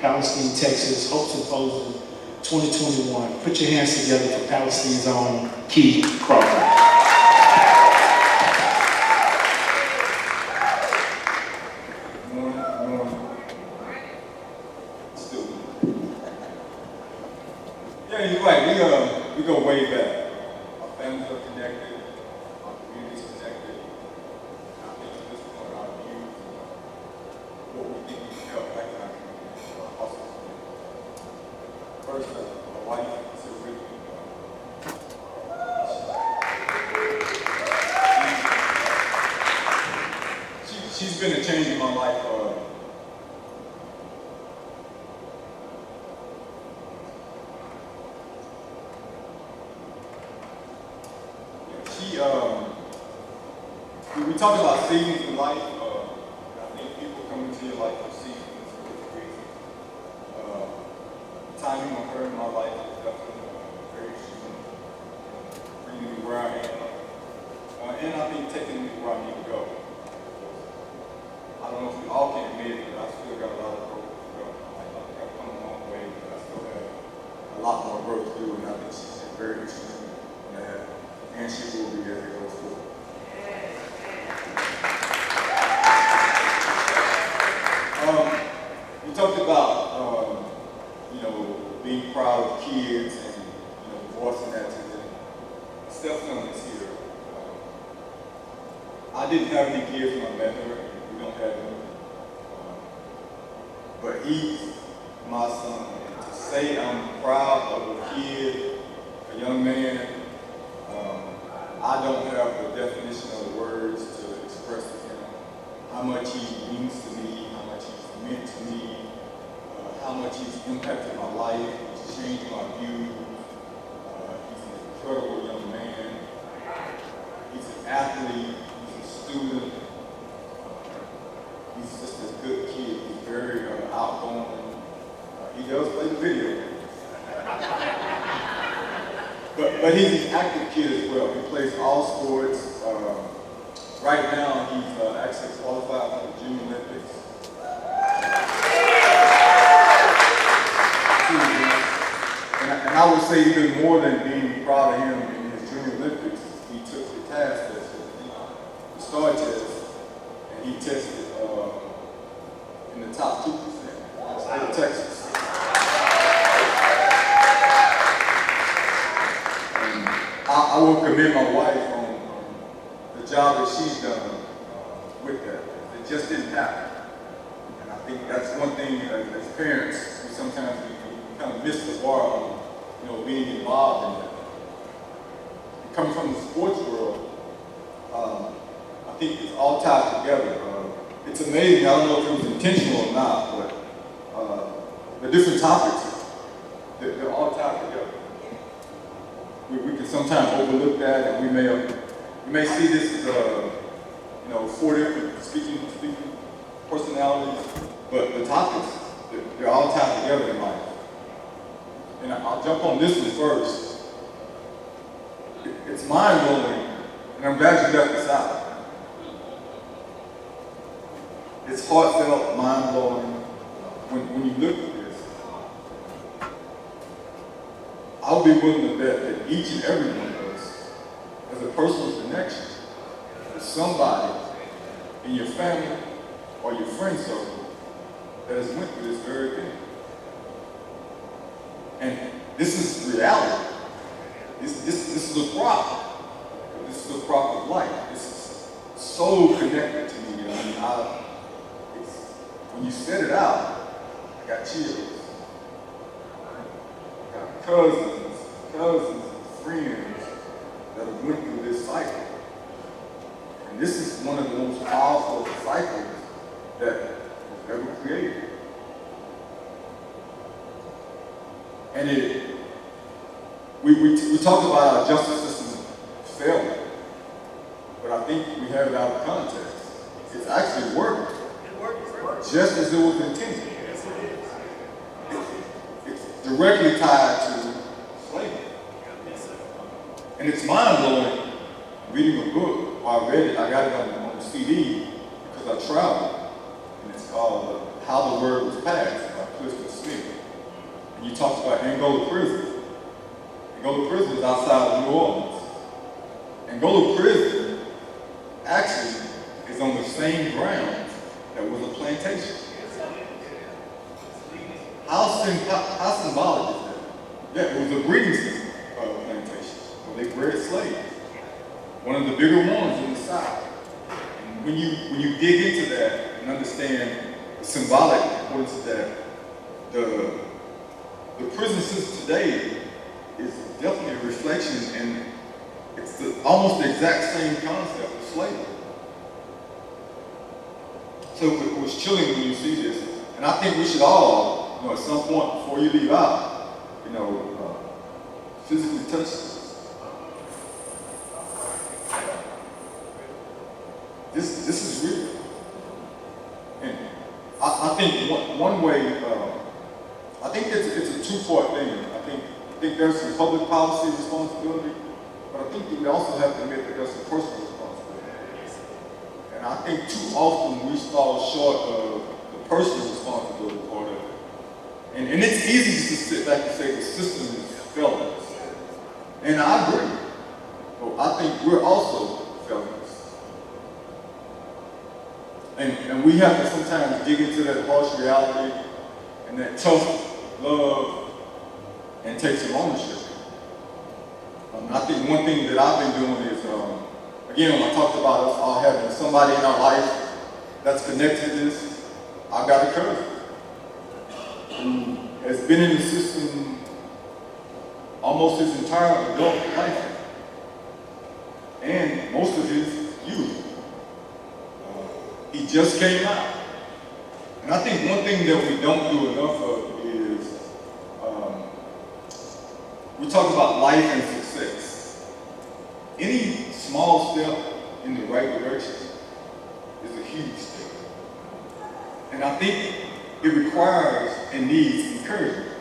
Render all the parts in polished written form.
Palestine, Texas, Hope Symposium 2021. Put your hands together for Palestine's own Key Crawford. Yeah, you're right. We go way back. Our families are connected. Our communities connected. I think at this point, our views, what we think we can help back in our community are also connected. First, my wife is a really she's been a change in my life. We talk about seasons in life. I think people come into your life for seasons for different reasons. Timing on her in my life is definitely very interesting, bringing me where I am, and I think taking me where I need to go. I don't know if we all can admit it, but I still got a lot of growth to go. I've come a long way, but I still have a lot more growth to do, and I think she's very interesting in that, and she will be as it goes forward. You talked about, being proud of kids and, voicing that to them. Stepson is here. I didn't have any kids when I met her, and we don't have them. But he's my son. And to say I'm proud of a kid, a young man, I don't have the definition of the words to express to him how much he means to me, how much he's meant to me, how much he's impacted my life, he's changed my views. He's an incredible young man. He's an athlete, he's a student. He's just a good kid. He's very outgoing. He does play the video games. But he's an active kid as well. He plays all sports. Right now, he's actually qualified for the Junior Olympics. And I would say even more than being proud of him in his Junior Olympics, he took the task test, the STAR test, and he tested in the top 2% in the state of Texas. And I will commend my wife on the job that she's done with that. It just didn't happen. And I think that's one thing as parents, we sometimes we kind of miss the bar on being involved in that. And coming from the sports world, I think it's all tied together. It's amazing, I don't know if it was intentional or not, but the different topics, they're all tied together. We can sometimes overlook that, and we may see this as 4 different speaking personalities, but the topics, they're all tied together in life. And I'll jump on this one first. It's mind-blowing, and I'm glad you left this out. It's heartfelt, mind-blowing. When you look at this, I would be willing to bet that each and every one of us has a personal connection with somebody in your family or your friend circle that has went through this very thing. And this is reality. This is a crop. This is a crop of life. This is so connected to me. When you set it out, I got chills. I got cousins, and friends that have went through this cycle. And this is one of the most powerful cycles that was ever created. And we talk about our justice system failing, but I think we have it out of context. It's actually working. Just as it was intended. It's directly tied to slavery. And it's mind-blowing reading a book. Well, I read it, I got it on the CD because I traveled. And it's called How the Word Was Passed by Clifton. and you talked about Angola prison. Angola prison is outside of New Orleans. Angola prison actually is on the same ground that was a plantation. How symbolic is that? Yeah, it was a breeding system of a plantation where they bred slaves. One of the bigger ones in the South. And when you dig into that and understand the symbolic importance of that, the prison system today is definitely a reflection, and it's almost the exact same concept of slavery. So it was chilling when you see this, and I think we should all, at some point before you leave out, physically touch this. This is real. And I think one way, I think it's a two-part thing. I think there's some public policy responsibility, but I think that we also have to admit that there's some personal responsibility. And I think too often we fall short of the personal responsibility part of it. And it's easy just to sit back and say the system is failing us. And I agree. But I think we're also failing us. And we have to sometimes dig into that harsh reality and that tough love and take some ownership. I think one thing that I've been doing is, again, when I talked about us all having somebody in our life that's connected to this, I got a cousin who has been in the system almost his entire adult life and most of his youth. He just came out. And I think one thing that we don't do enough of is we talk about life and success. Any small step in the right direction is a huge step. And I think it requires and needs encouragement.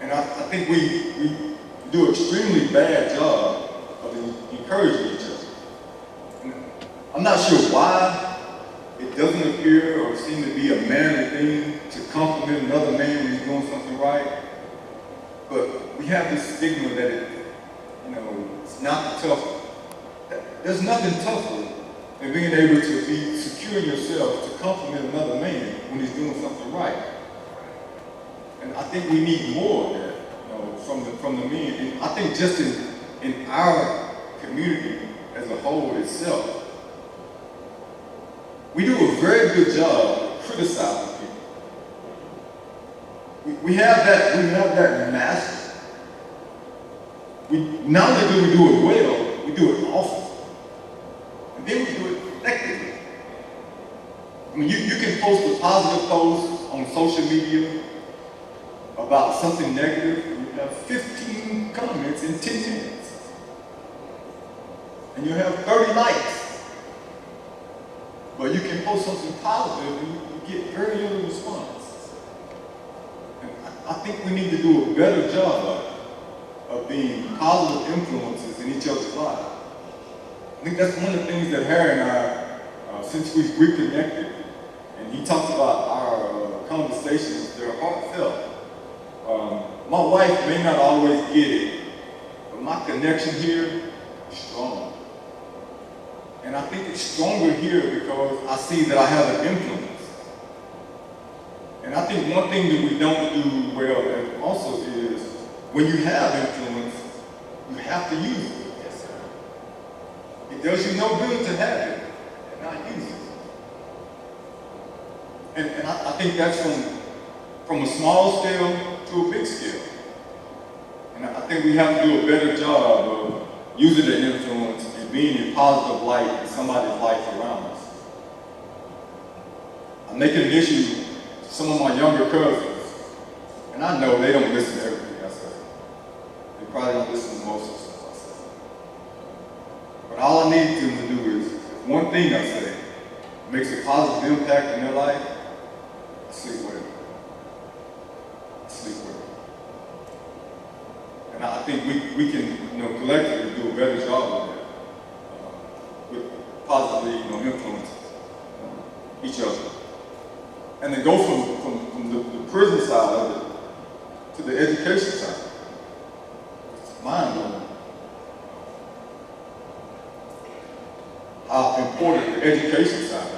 And I think we do an extremely bad job of encouraging each other. And I'm not sure why it doesn't appear or seem to be a manly thing to compliment another man when he's doing something right. But we have this stigma that it's not the tough. There's nothing tougher than being able to be secure in yourself to compliment another man when he's doing something right. And I think we need more of that, from the men. And I think just in our community as a whole itself, we do a very good job of criticizing people. We have that mastery. Not only do we do it well, we do it often. And then we do it effectively. I mean, you can post a positive post on social media about something negative, and you have 15 comments in 10 minutes. And you have 30 likes. But you can post something positive and you get very little response. And I think we need to do a better job of being positive influences in each other's lives. I think that's one of the things that Harry and I, since we've reconnected, and he talks about our conversations, they're heartfelt. My wife may not always get it, but my connection here is strong. And I think it's stronger here because I see that I have an influence. And I think one thing that we don't do well also is when you have influence, you have to use it. Yes, sir. It does you no good to have it and not use it. And I think that's from a small scale to a big scale. And I think we have to do a better job of using the influence and being a positive light in somebody's life around us. I'm making an issue to some of my younger cousins, and I know they don't listen to everything I say. They probably don't listen to most of the stuff I say. But all I need them to do is, if one thing I say makes a positive impact in their life, I sleep with it. I sleep with it. And I think we can, collectively do a better job of that, with positively, influence each other. And then go from the prison side of it to the education side. It's mind-blowing how important the education side is.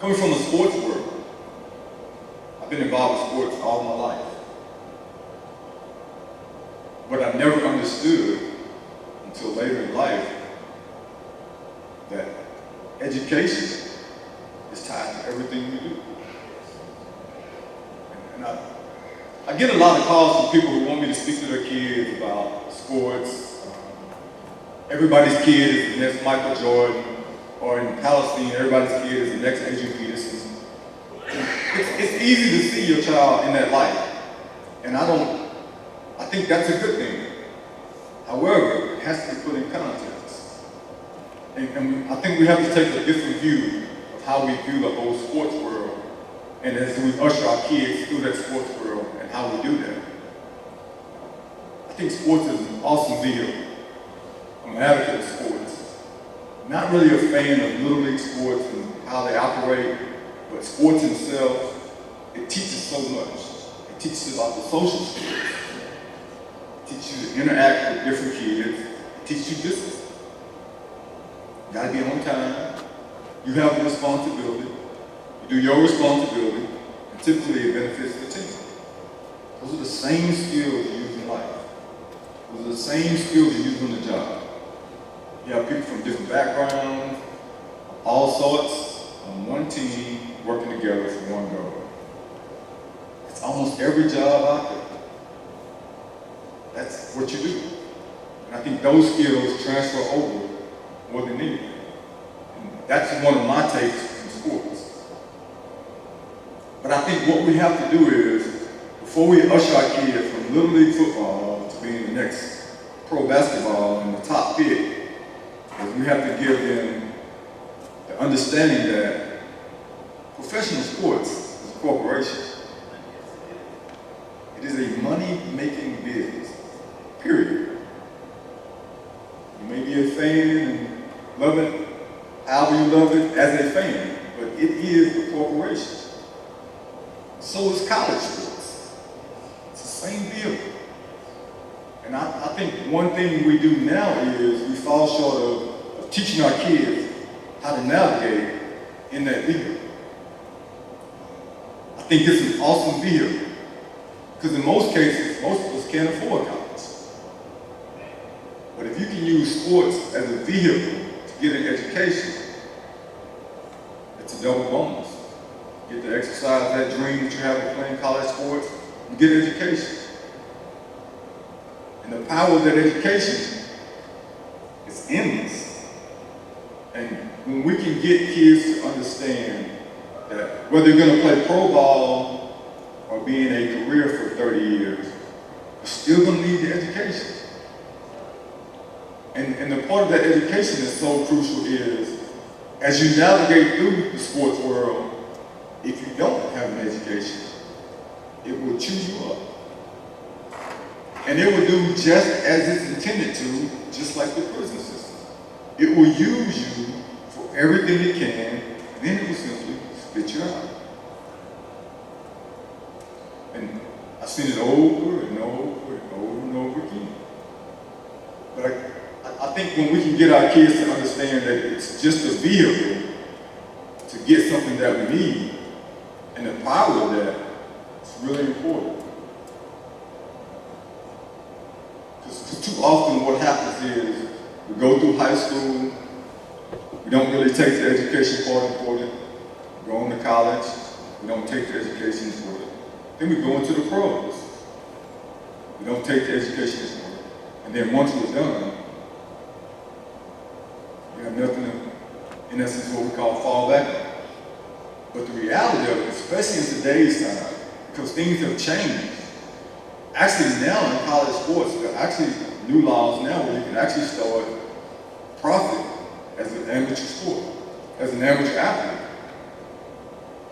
Coming from the sports world, I've been involved with sports all my life. But I never understood until later in life that education is tied to everything we do. And I get a lot of calls from people who want me to speak to their kids about sports. Everybody's kid is the next Michael Jordan, or in Palestine, everybody's kid is the next Adrian Peterson. It's easy to see your child in that light, and I think that's a good thing. However, it has to be put in context. And I think we have to take a different view of how we view the whole sports world, and as we usher our kids through that sports world and how we do that. I think sports is an awesome deal. I'm an advocate of sports. Not really a fan of Little League sports and how they operate, but sports itself, it teaches so much. It teaches about the social skills. It teaches you to interact with different kids. It teaches you discipline. You gotta be on time. You have a responsibility. You do your responsibility, and typically it benefits the team. Those are the same skills you use in life. Those are the same skills you use on the job. You have people from different backgrounds, all sorts, on one team, working together for one goal. It's almost every job out there. That's what you do. And I think those skills transfer over more than anything. And that's one of my takes from sports. But I think what we have to do is, before we usher our kids from Little League football to being the next pro basketball and the top pick, is we have to give them the understanding that professional sports is a corporation. It is a money-making business, period. You may be a fan and love it however you love it as a fan, but it is a corporation. So is college sports. It's the same deal. And I think one thing we do now is we fall short of teaching our kids how to navigate in that vehicle. I think it's an awesome vehicle because in most cases, most of us can't afford college. But if you can use sports as a vehicle to get an education, it's a double bonus. You get to exercise that dream that you have of playing college sports, you get an education. And the power of that education is endless. And when we can get kids to understand that whether you're going to play pro ball or be in a career for 30 years, you're still going to need the education. And the part of that education that's so crucial is, as you navigate through the sports world, if you don't have an education, it will chew you up. And it will do just as it's intended to, just like the prison system. It will use you for everything it can, and then it will simply spit you out. And I've seen it over and over and over and over again. But I think when we can get our kids to understand that it's just a vehicle to get something that we need, and the power of that, it's really important. Because too often what happens is we go through high school, we don't really take the education part important, we go on to college, we don't take the education important. Then we go into the pros, we don't take the education important. And then once we're done, we have nothing, in essence, what we call fall back. But the reality of it, especially in today's time, because things have changed. Actually now in college sports, there are actually new laws now where you can actually start profit as an amateur sport, as an amateur athlete.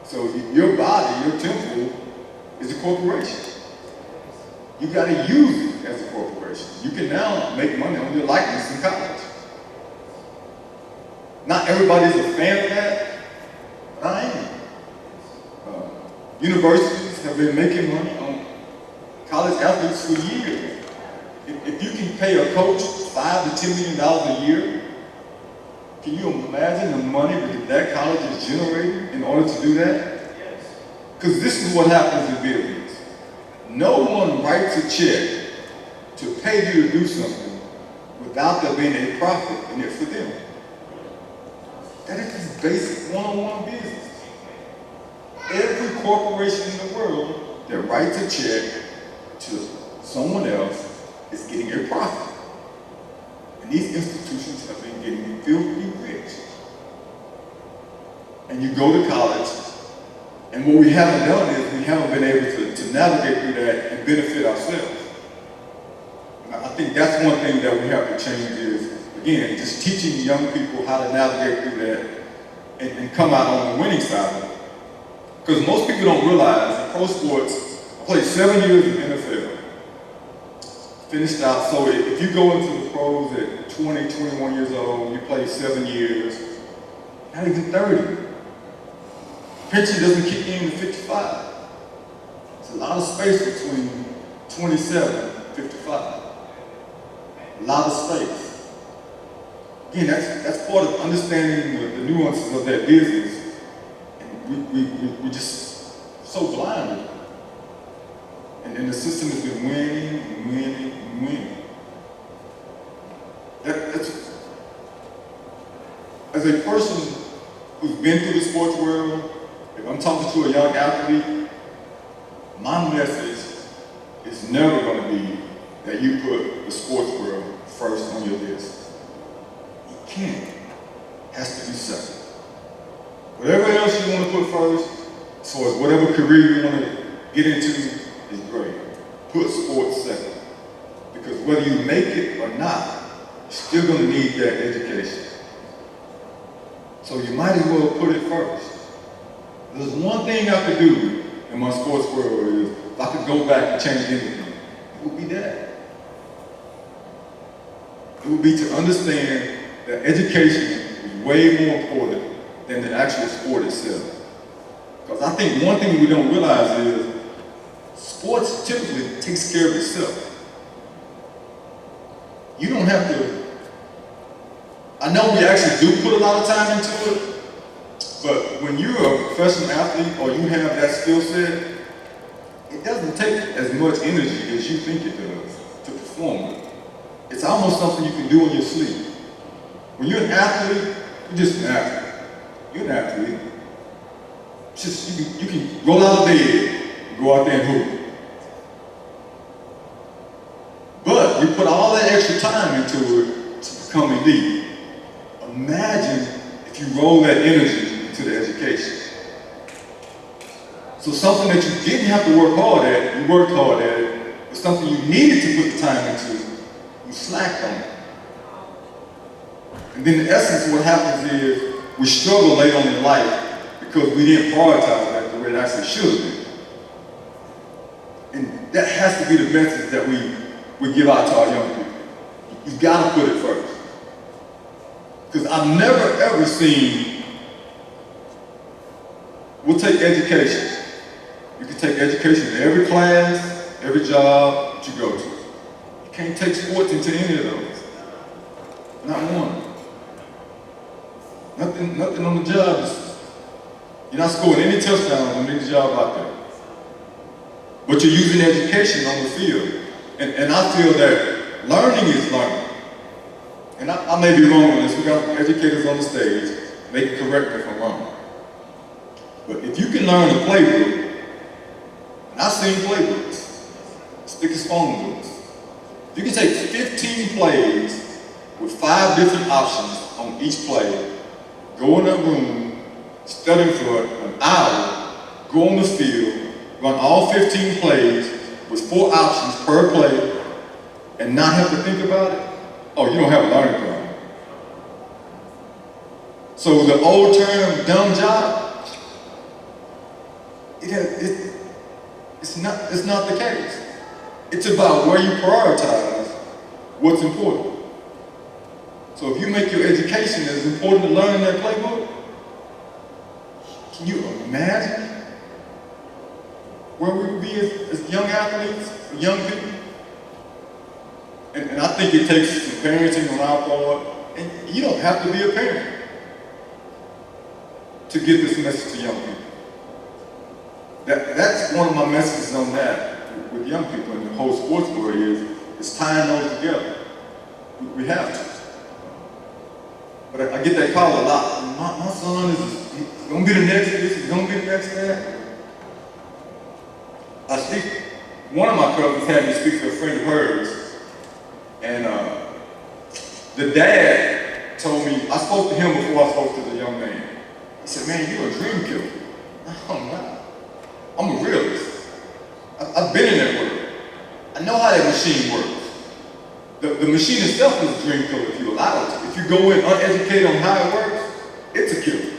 So your body, your temple, is a corporation. You got to use it as a corporation. You can now make money on your likeness in college. Not everybody's a fan of that, but I am. Universities have been making money on college athletes for years. If you can pay a coach $5 to $10 million a year, can you imagine the money that college is generating in order to do that? Because this is what happens in business. No one writes a check to pay you to do something without there being a profit in it for them. That is just basic one-on-one business. Every corporation in the world that writes a check to someone else is getting a profit. And these institutions have been getting filthy rich. And you go to college, and what we haven't done is we haven't been able to navigate through that and benefit ourselves. And I think that's one thing that we have to change is, again, just teaching young people how to navigate through that and come out on the winning side of it. Because most people don't realize in pro sports, I played 7 years in the NFL. Finished out, so if you go into the pros at 20, 21 years old, you play 7 years, not even 30. Pension doesn't kick in to 55. There's a lot of space between 27 and 55. A lot of space. Again, that's part of understanding the nuances of that business. And we're just so blinded. And the system has been winning and winning and winning. That's, as a person who's been through the sports world, if I'm talking to a young athlete, my message is never going to be that you put the sports world first on your list. You can't. It has to be second. Whatever else you want to put first, as far as whatever career you want to get into, is great. Put sports second. Because whether you make it or not, you're still going to need that education. So you might as well put it first. There's one thing I could do in my sports world is, if I could go back and change anything, it would be that. It would be to understand that education is way more important than the actual sport itself. Because I think one thing we don't realize is, sports typically takes care of itself. You don't have to, I know we actually do put a lot of time into it, but when you're a professional athlete or you have that skill set, it doesn't take as much energy as you think it does to perform it. It's almost something you can do in your sleep. When you're an athlete, you're just an athlete. You're an athlete. It's just, you can roll out of bed and go out there and hoop. But you put all that extra time into it to become elite. Imagine if you roll that energy into the education. So something that you didn't have to work hard at, you worked hard at it, but something you needed to put the time into, you slacked on it. And then in essence, what happens is we struggle later on in life because we didn't prioritize that the way it actually should have been. And that has to be the message that we give out to our young people. You've got to put it first. Because I've never ever seen, we'll take education. You can take education in every class, every job that you go to. You can't take sports into any of those. Not one. Nothing on the job. You're not scoring any touchdowns on any job out there. But you're using education on the field. And I feel that learning is learning. And I may be wrong on this. We got educators on the stage. They can correct me if I'm wrong. But if you can learn a playbook, and I've seen playbooks, stick as phone books. If you can take 15 plays with 5 different options on each play, go in a room, study for an hour, go on the field, run all 15 plays with 4 options per play, and not have to think about it, oh, you don't have a learning problem. So the old term, dumb job, it's not the case. It's about where you prioritize what's important. So if you make your education as important to learning that playbook, can you imagine where we would be as young athletes, young people. And I think it takes some parenting on our part, and you don't have to be a parent to get this message to young people. That's one of my messages on that with young people in the whole sports world is tying those together. We have to. But I get that call a lot. My son is going to be the next this, he's going to be the next that. One of my cousins had me speak to a friend of hers, and the dad told me, I spoke to him before I spoke to the young man. He said, man, you're a dream killer. I'm not. I'm a realist. I've been in that world. I know how that machine works. The machine itself is a dream killer if you allow it to. If you go in uneducated on how it works, it's a killer.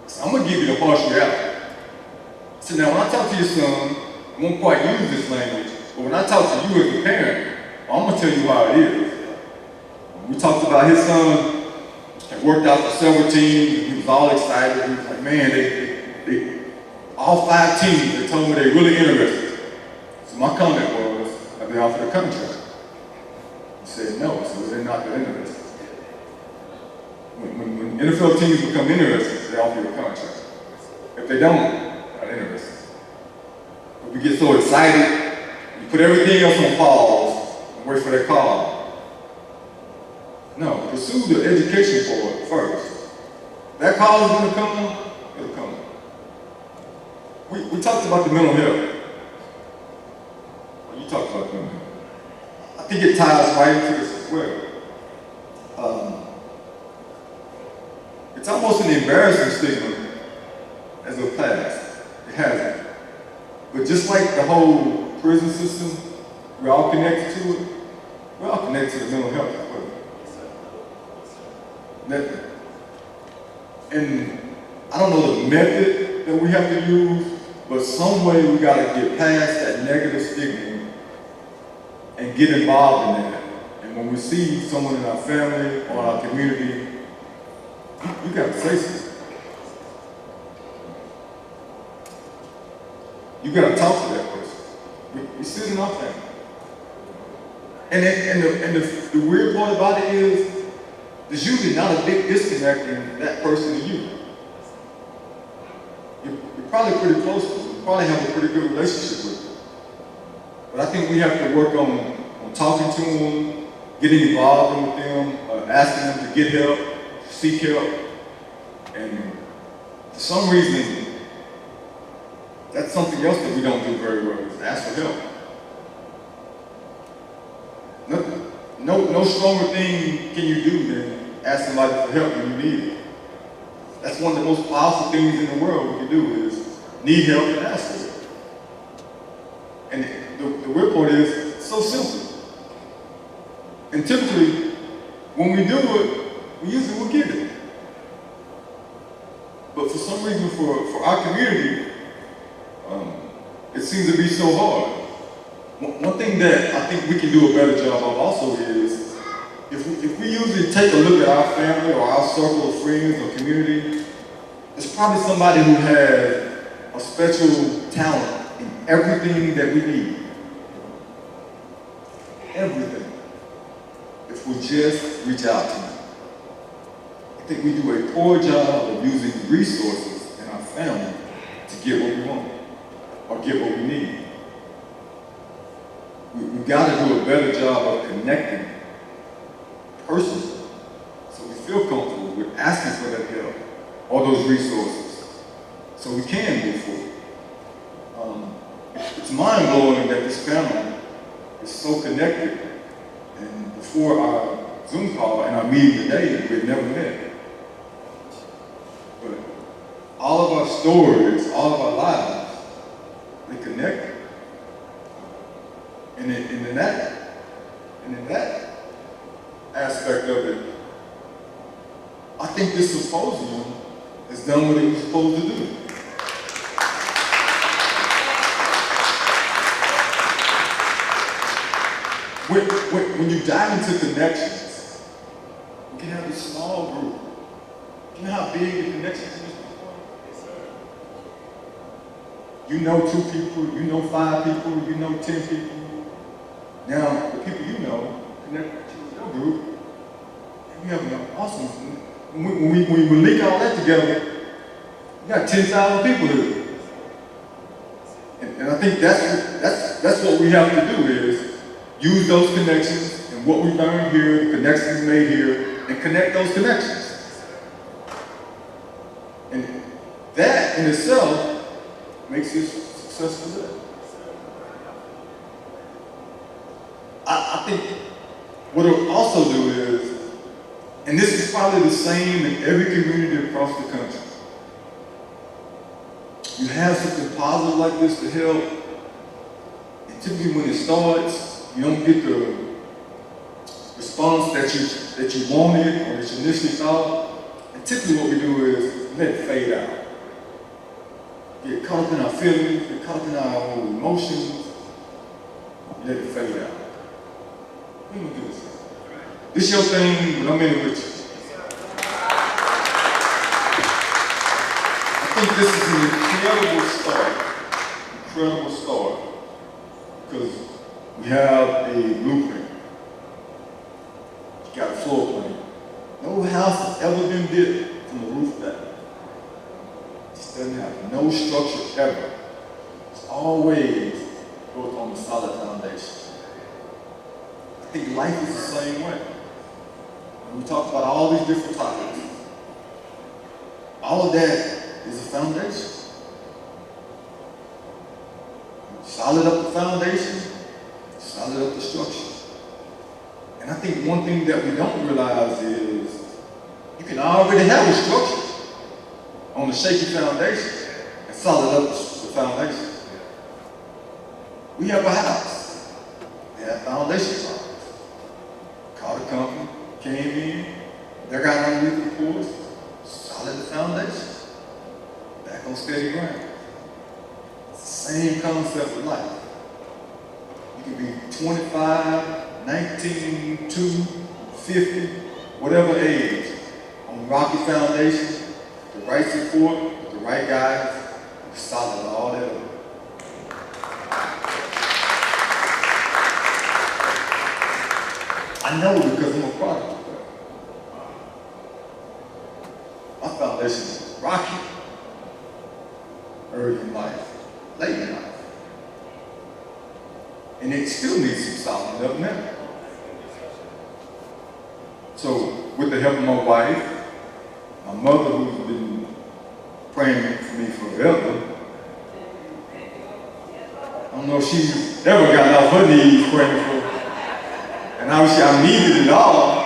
So I'm going to give you the harsh reality. So now when I talk to your son, I won't quite use this language, but when I talk to you as a parent, I'm going to tell you how it is. We talked about his son had worked out for several teams, and he was all excited. He was like, man, they all 5 teams, they told me they're really interested. So my comment was, have they offered a contract? He said no, so they're not that interested. When NFL teams become interested, they offer you a contract. If they don't, they're not interested. But we get so excited, you put everything else on pause and wait for that call. No, pursue the education for it first. That call is going to come, it'll come. We talked about the mental health. Well, you talked about mental health. I think it ties right into this as well. It's almost an embarrassing stigma as of past. It hasn't. But just like the whole prison system, we're all connected to it. We're all connected to the mental health as well. And I don't know the method that we have to use, but some way we got to get past that negative stigma and get involved in that. And when we see someone in our family or our community, you got to say something. You got to talk to that person. We're sitting off that. And the weird part about it is, there's usually not a big disconnect in that person and you. You're probably pretty close to them. You probably have a pretty good relationship with them. But I think we have to work on talking to them, getting involved with them, asking them to get help, seek help. And for some reason, that's something else that we don't do very well, is ask for help. No stronger thing can you do than ask somebody for help when you need it. That's one of the most powerful things in the world we can do is need help and ask for it. And the weird part is, it's so simple. And typically, when we do it, we usually will get it. But for some reason, for our community, it seems to be so hard. One thing that I think we can do a better job of also is, if we usually take a look at our family or our circle of friends or community, it's probably somebody who has a special talent in everything that we need. Everything. If we just reach out to them. I think we do a poor job of using resources in our family to get what we want or get what we need. We've got to do a better job of connecting personally so we feel comfortable with asking for that help or those resources so we can move forward. It's mind-blowing that this family is so connected, and before our Zoom call and our meeting today, we've never met. But all of our stories, all of our lives, they connect. And in that aspect of it, I think this symposium has done what it was supposed to do. When you dive into connections, you can have a small group. You know how big the connections is before? Yes, sir. You know 2 people, you know 5 people, you know 10 people. Now, the people you know connect to your group, and we have an awesome, when we link all that together, you got 10,000 people here. And I think that's what we have to do is use those connections and what we learned here, the connections made here, and connect those connections. And that in itself makes it successful. I think what it'll also do is, and this is probably the same in every community across the country, you have something positive like this to help, and typically when it starts, you don't get the response that you wanted or that you initially thought. And typically what we do is let it fade out. Get caught up in our feelings, get caught up in our own emotions, let it fade out. We don't do this. This your thing, but I'm in it with you. I think this is an incredible start, because we have a blueprint. You got a floor plan. No house has ever been built from the roof down. It just doesn't have no structure ever. It's always built on a solid foundation. I think life is the same way. When we talk about all these different topics, all of that is a foundation. Solid up the foundation, solid up the structure. And I think one thing that we don't realize is you can already have a structure on a shaky foundation and solid up the foundation. We have a house. They have foundation problems. Called a company, came in, they got underneath the floors, solid the foundation. Back on steady ground. Same concept with life. You can be 25, 19, 2, 50, whatever age, on rocky foundation, the right support, the right guys, solid all that up. I know because I'm a product of that. My foundation is rocky. Early in life, late in life. And it still needs some solid up now. So, with the help of my wife, my mother who's been praying for me forever, I don't know if she's ever gotten off her knees praying for me. And obviously I needed it all,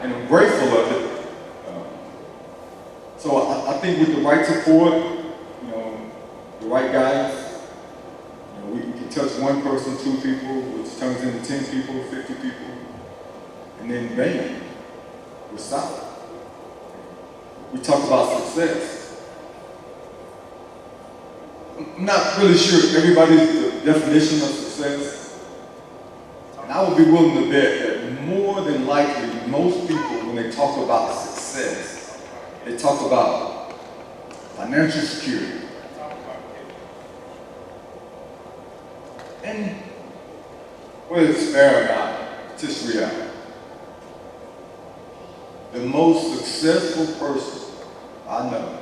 and I'm grateful of it. So I think with the right support, the right guys, we can touch one person, 2 people, which turns into 10 people, 50 people, and then bam, we're solid. We talk about success. I'm not really sure everybody's definition of success, and I would be willing to bet that more than likely, most people, when they talk about success, they talk about financial security. And whether it's fair or not, it's just reality. The most successful person I know,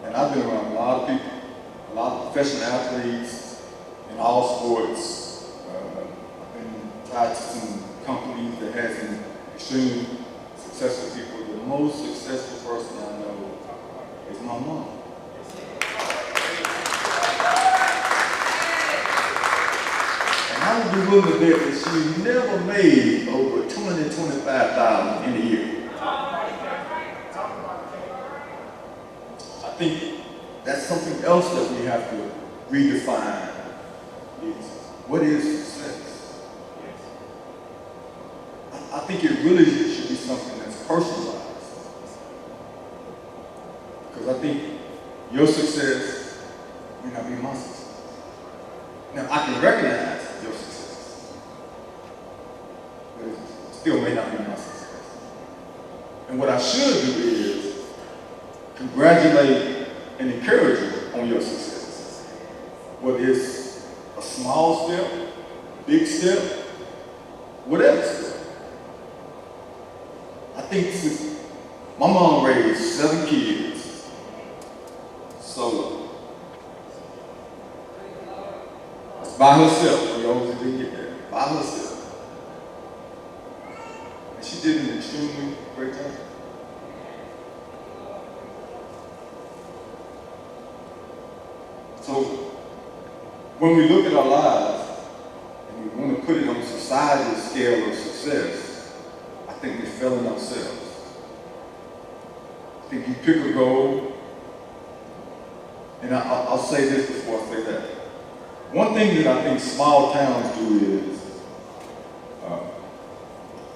and I've been around a lot of people, a lot of professional athletes in all sports. I've been tied to some companies that had some extremely successful people. The most successful person I know is my mom. I would be willing to bet that she never made over $225,000 in a year. I think that's something else that we have to redefine. Is what is success? I think it really should be something that's personalized. Because I think your success may not be my success. Now, I can recognize your success, but it still may not be my success. And what I should do is congratulate and encourage you on your success. whether it's a small step, big step, whatever step. I think since my mom raised 7 kids, solo. By herself, for those who didn't get that, by herself. And she did an extremely great job. So, when we look at our lives, and we want to put it on society's scale of success, I think we're failing ourselves. I think you pick a goal, and I'll say this before I say that. One thing that I think small towns do is,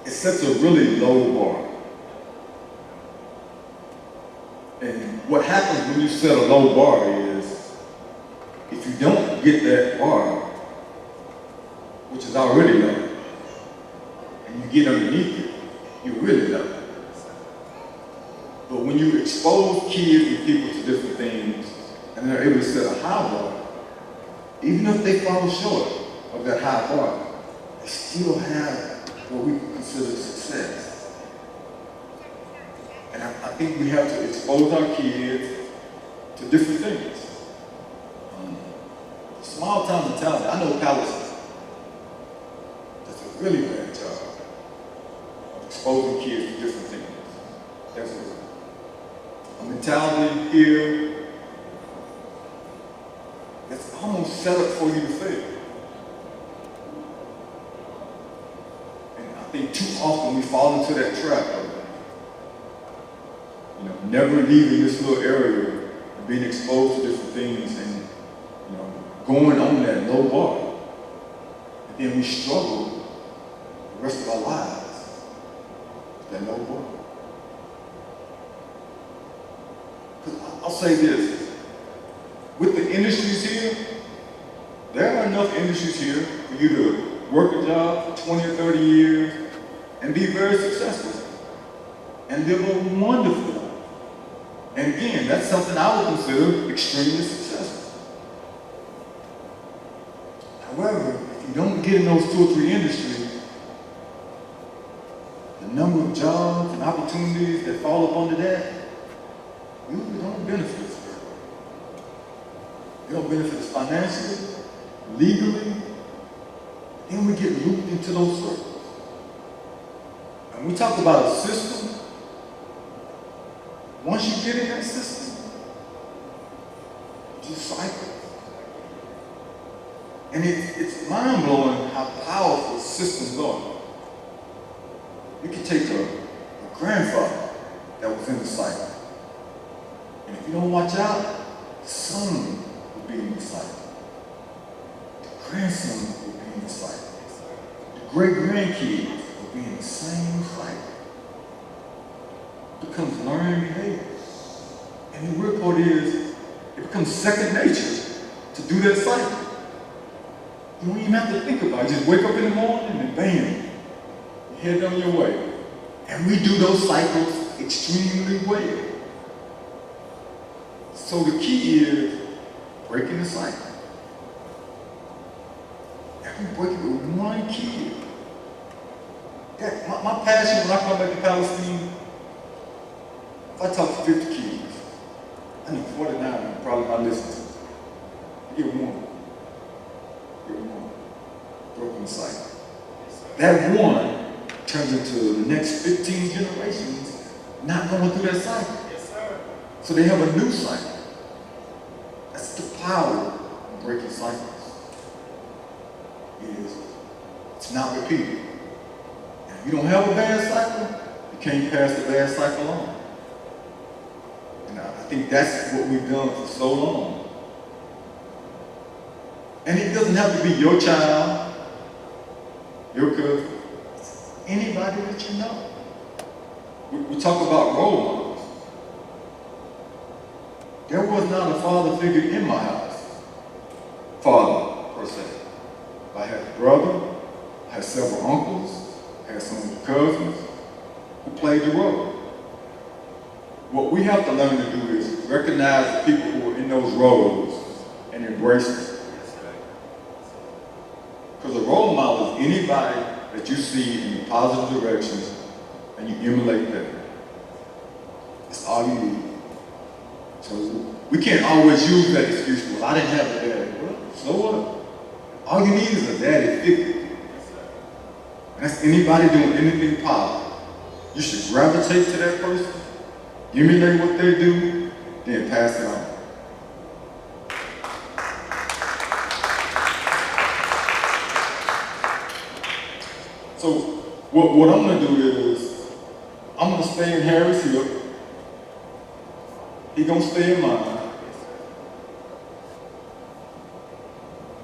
it sets a really low bar. And what happens when you set a low bar is, if you don't get that bar, which is already low, and you get underneath it, you're really low. But when you expose kids and people to different things, and they're able to set a high bar, even if they fall short of that high bar, they still have what we consider success. And I think we have to expose our kids to different things. Small town mentality, I know Palace does a really bad job of exposing kids to different things. There's a mentality here that's almost set up for you to fail. And I think too often we fall into that trap of, never leaving this little area and being exposed to different things and, going on that low bar. And then we struggle the rest of our lives with that low bar. Because I'll say this, with the industries here, there are enough industries here for you to work a job for 20 or 30 years and be very successful and live a wonderful life. And again, that's something I would consider extremely successful. However, if you don't get in those 2 or 3 industries, the number of jobs and opportunities that fall up under that usually don't benefit us very well. They don't benefit us financially, legally, then we get looped into those circles. And we talk about a system. Once you get in that system, you just cycle. And it's mind-blowing how powerful systems are. You can take a grandfather that was in the cycle, and if you don't watch out, the son will be in the cycle. The grandson will be in the cycle. The great-grandkids will be in the same cycle. It becomes learned behavior. And the real part is, it becomes second nature to do that cycle. You don't even have to think about it. Just wake up in the morning and bam, you head on your way. And we do those cycles extremely well. So the key is breaking the cycle. And we break it with one kid. My passion when I come back to Palestine, if I talk to 50 kids, I know 49 are probably not listening to me. I get one. Broken cycle. That one turns into the next 15 generations not going through that cycle. Yes, sir. So they have a new cycle. That's the power of breaking cycles. It's not repeated. And if you don't have a bad cycle, you can't pass the bad cycle on. And I think that's what we've done for so long. And it doesn't have to be your child, your cousin, anybody that you know. We talk about role models. There was not a father figure in my house. Father, per se. I had a brother, I had several uncles, I had some cousins who played the role. What we have to learn to do is recognize the people who are in those roles and embrace them. anybody that you see in a positive direction and you emulate that. That's all you need. So we can't always use that excuse, well, I didn't have a daddy. Well, so what? All you need is a daddy figure. And that's anybody doing anything positive. You should gravitate to that person, emulate what they do, then pass it on. So what I'm gonna do is, I'm gonna stay in Harris Hill. He gonna stay in mine.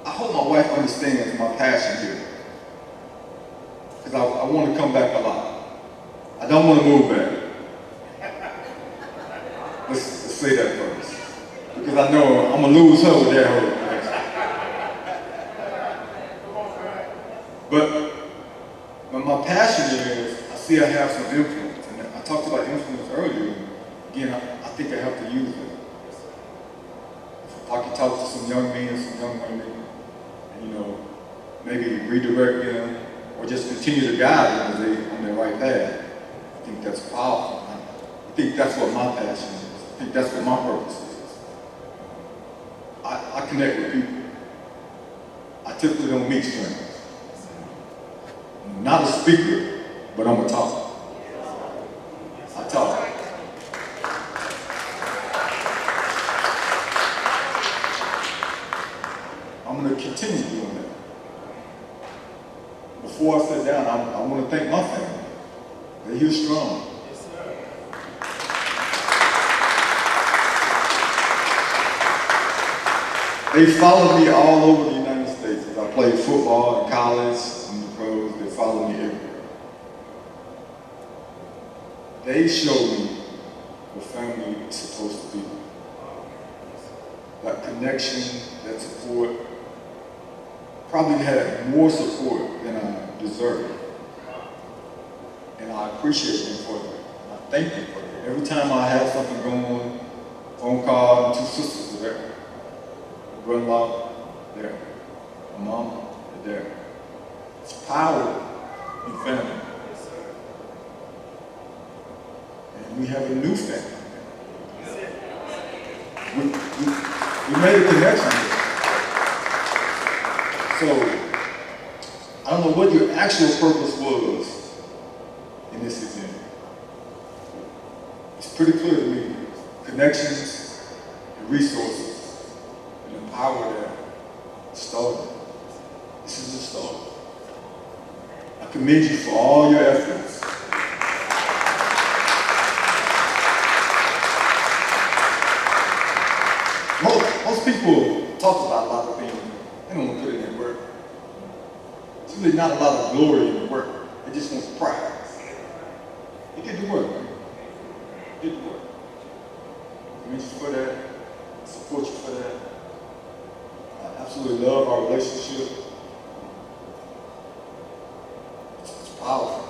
I hope my wife understands my passion here. Because I want to come back a lot. I don't want to move back. Let's say that first. Because I know I'm gonna lose her with that whole thing. But my passion is, I see I have some influence. And I talked about influence earlier. Again, I think I have to use it. If I can talk to some young men, some young women, and maybe redirect them, or just continue to guide them as they on their right path. I think that's powerful. I think that's what my passion is. I think that's what my purpose is. I connect with people. I typically don't meet strangers. I'm not a speaker, but I'm a talker. I talk. I'm going to continue doing that. Before I sit down, I want to thank my family. They're here strong. Yes, sir. They followed me all over the United States. As I played football in college, in the pros, they followed me everywhere. They showed me what family is supposed to be. That connection, that support. Probably had more support than I deserved. And I appreciate them for that. I thank them for that. Every time I have something going on, phone call, 2 sisters are there. My brother-in-law, there. My mom, they're there. It's power in family. And we have a new family. We made a connection here. So, I don't know what your actual purpose was in this event. It's pretty clear to me. Connections and resources and the power that started. This is the start. I commend you for all your efforts. Most people talk about a lot of things. They don't want to put it in work. There's really not a lot of glory in the work. They just want pride. You did the work, man. You did the work. I commend you for that. I support you for that. I absolutely love our relationship. It's powerful.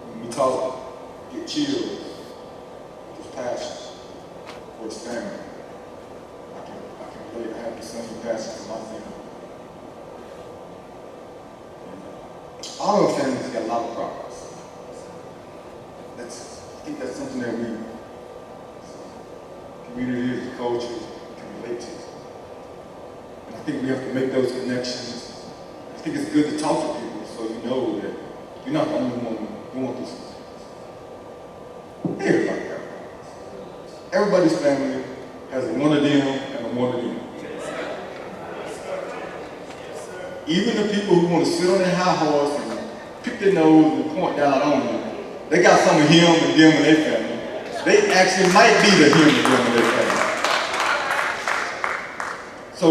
When we talk, get chills. Just passion for his family. I have the same passion for my family. All our families got a lot of progress. I think that's something that we, communities, the cultures, can relate to. And I think we have to make those connections. I think it's good to talk to people so you know that you're not the only one going through something. Everybody got progress. Everybody's family has a one of them and a one of them. Even the people who want to sit on their high horse and pick their nose and point down on you, they got some of him and them in their family. They actually might be the him and them in their family. So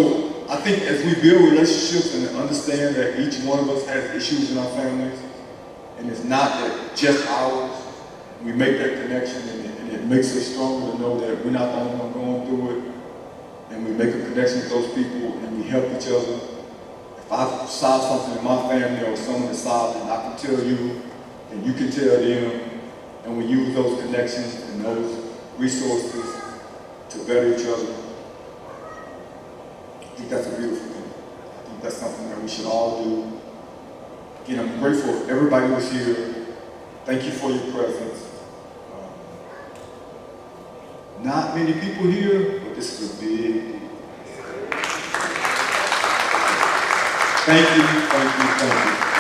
I think as we build relationships and understand that each one of us has issues in our families, and it's not that just ours, we make that connection and it makes us stronger to know that we're not the only one going through it, and we make a connection with those people and we help each other. If I solve something in my family or someone has solved it, I can tell you and you can tell them, and we use those connections and those resources to better each other. I think that's a beautiful thing. I think that's something that we should all do. Again, I'm grateful everybody was here. Thank you for your presence. Not many people here, but this is a big deal. Thank you, thank you, thank you.